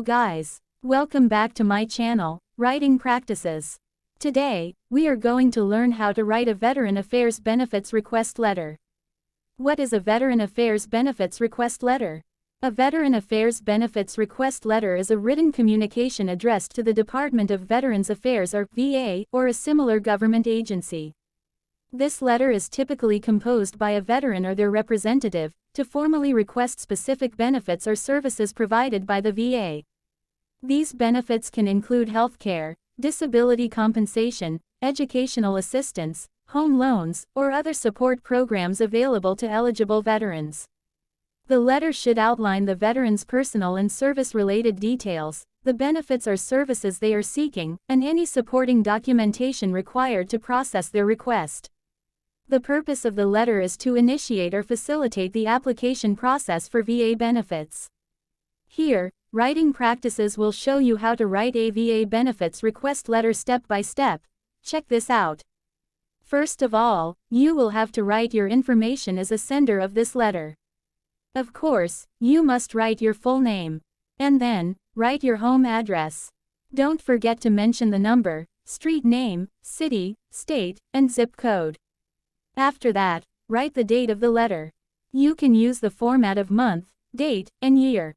Hello guys. Welcome back to my channel, Writing Practices. Today, we are going to learn how to write a Veteran Affairs Benefits Request Letter. What is a Veteran Affairs Benefits Request Letter? A Veteran Affairs Benefits Request Letter is a written communication addressed to the Department of Veterans Affairs or VA, or a similar government agency. This letter is typically composed by a veteran or their representative, to formally request specific benefits or services provided by the VA. These benefits can include health care, disability compensation, educational assistance, home loans, or other support programs available to eligible veterans. The letter should outline the veteran's personal and service-related details, the benefits or services they are seeking, and any supporting documentation required to process their request. The purpose of the letter is to initiate or facilitate the application process for VA benefits. Here, Writing Practices will show you how to write a VA benefits request letter step by step. Check this out. First of all, you will have to write your information as a sender of this letter. Of course, you must write your full name. And then, write your home address. Don't forget to mention the number, street name, city, state, and zip code. After that, write the date of the letter. You can use the format of month, date, and year.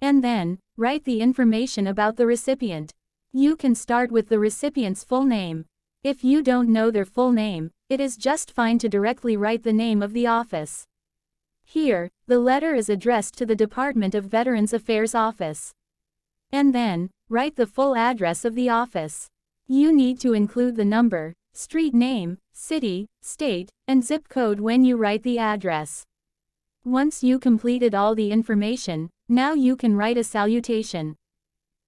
And then, write the information about the recipient. You can start with the recipient's full name. If you don't know their full name, it is just fine to directly write the name of the office. Here, the letter is addressed to the Department of Veterans Affairs office. And then, write the full address of the office. You need to include the number, street name, city, state, and zip code when you write the address. Once you completed all the information, now you can write a salutation.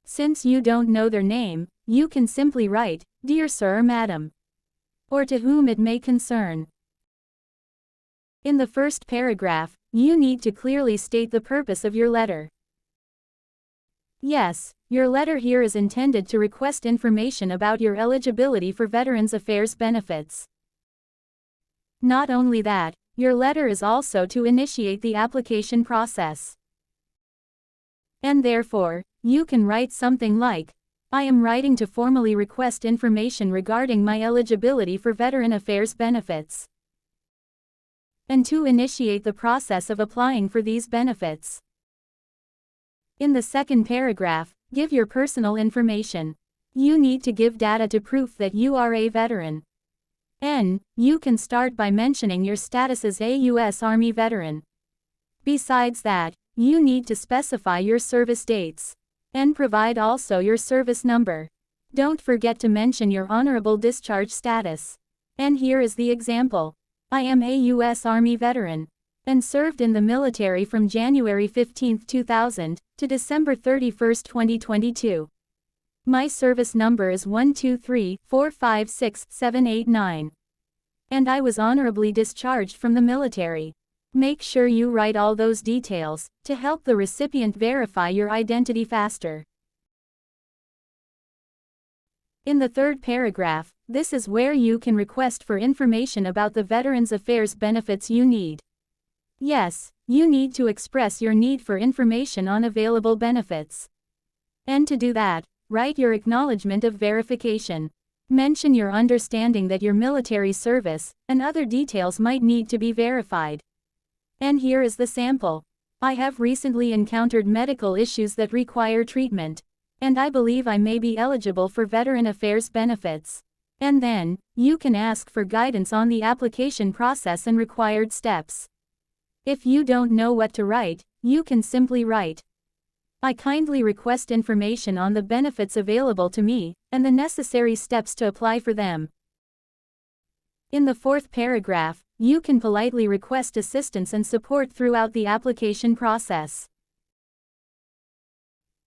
Since you don't know their name, you can simply write, "Dear Sir or Madam," or "To whom it may concern." In the first paragraph, you need to clearly state the purpose of your letter. Yes, your letter here is intended to request information about your eligibility for Veterans Affairs benefits. Not only that, your letter is also to initiate the application process. And therefore, you can write something like, "I am writing to formally request information regarding my eligibility for Veteran Affairs benefits, and to initiate the process of applying for these benefits." In the second paragraph, give your personal information. You need to give data to prove that you are a veteran. You can start by mentioning your status as a U.S. Army veteran. Besides that, you need to specify your service dates. And provide also your service number. Don't forget to mention your honorable discharge status. And here is the example. I am a U.S. Army veteran, and served in the military from January 15, 2000, to December 31, 2022. My service number is 123456789. And I was honorably discharged from the military. Make sure you write all those details, to help the recipient verify your identity faster. In the third paragraph, this is where you can request for information about the Veterans Affairs benefits you need. Yes, you need to express your need for information on available benefits. And to do that, write your acknowledgement of verification. Mention your understanding that your military service, and other details might need to be verified. And here is the sample. I have recently encountered medical issues that require treatment, and I believe I may be eligible for Veteran Affairs benefits. And then, you can ask for guidance on the application process and required steps. If you don't know what to write, you can simply write, "I kindly request information on the benefits available to me, and the necessary steps to apply for them." In the fourth paragraph, you can politely request assistance and support throughout the application process.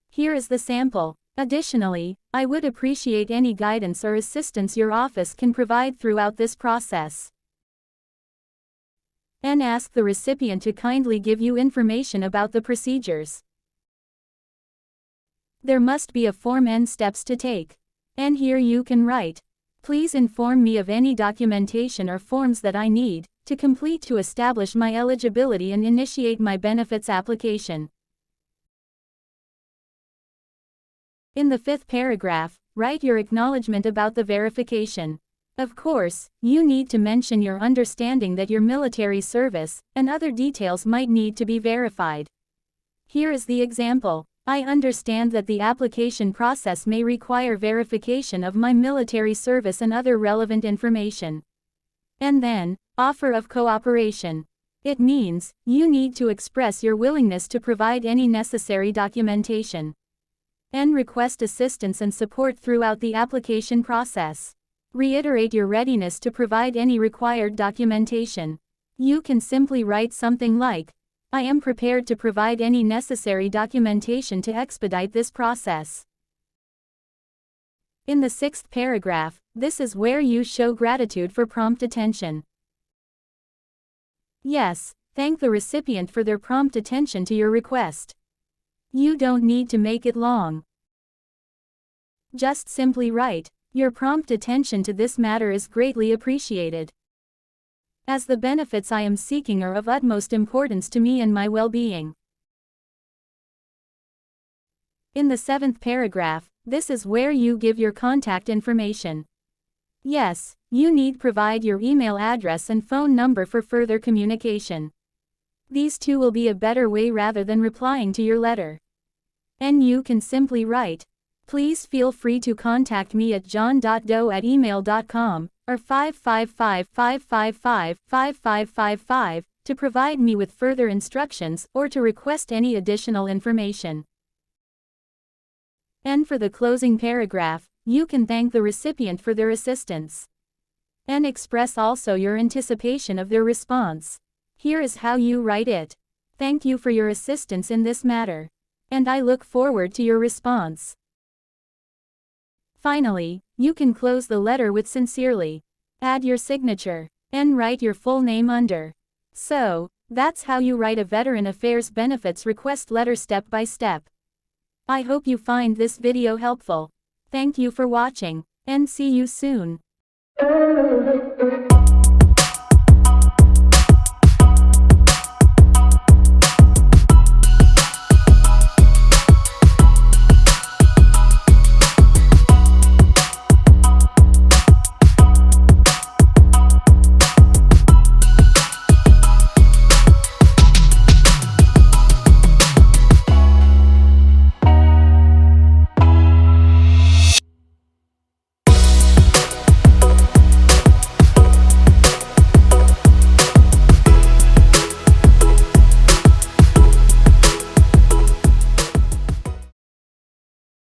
Here is the sample. Additionally, I would appreciate any guidance or assistance your office can provide throughout this process. And ask the recipient to kindly give you information about the procedures. There must be a form and steps to take. And here you can write, "Please inform me of any documentation or forms that I need to complete to establish my eligibility and initiate my benefits application." In the 5th paragraph, write your acknowledgement about the verification. Of course, you need to mention your understanding that your military service and other details might need to be verified. Here is the example. I understand that the application process may require verification of my military service and other relevant information. And then, offer of cooperation. It means, you need to express your willingness to provide any necessary documentation. And request assistance and support throughout the application process. Reiterate your readiness to provide any required documentation. You can simply write something like, I am prepared to provide any necessary documentation to expedite this process. In the 6th paragraph, this is where you show gratitude for prompt attention. Yes, thank the recipient for their prompt attention to your request. You don't need to make it long. Just simply write, your prompt attention to this matter is greatly appreciated, as the benefits I am seeking are of utmost importance to me and my well-being. In the 7th paragraph, this is where you give your contact information. Yes, you need provide your email address and phone number for further communication. These two will be a better way rather than replying to your letter. And you can simply write, please feel free to contact me at john.doe@email.com, or 555-555-5555, to provide me with further instructions or to request any additional information. And for the closing paragraph, you can thank the recipient for their assistance. And express also your anticipation of their response. Here is how you write it. Thank you for your assistance in this matter. And I look forward to your response. Finally, you can close the letter with sincerely. Add your signature, and write your full name under. So, that's how you write a Veteran Affairs Benefits request letter step by step. I hope you find this video helpful. Thank you for watching, and see you soon.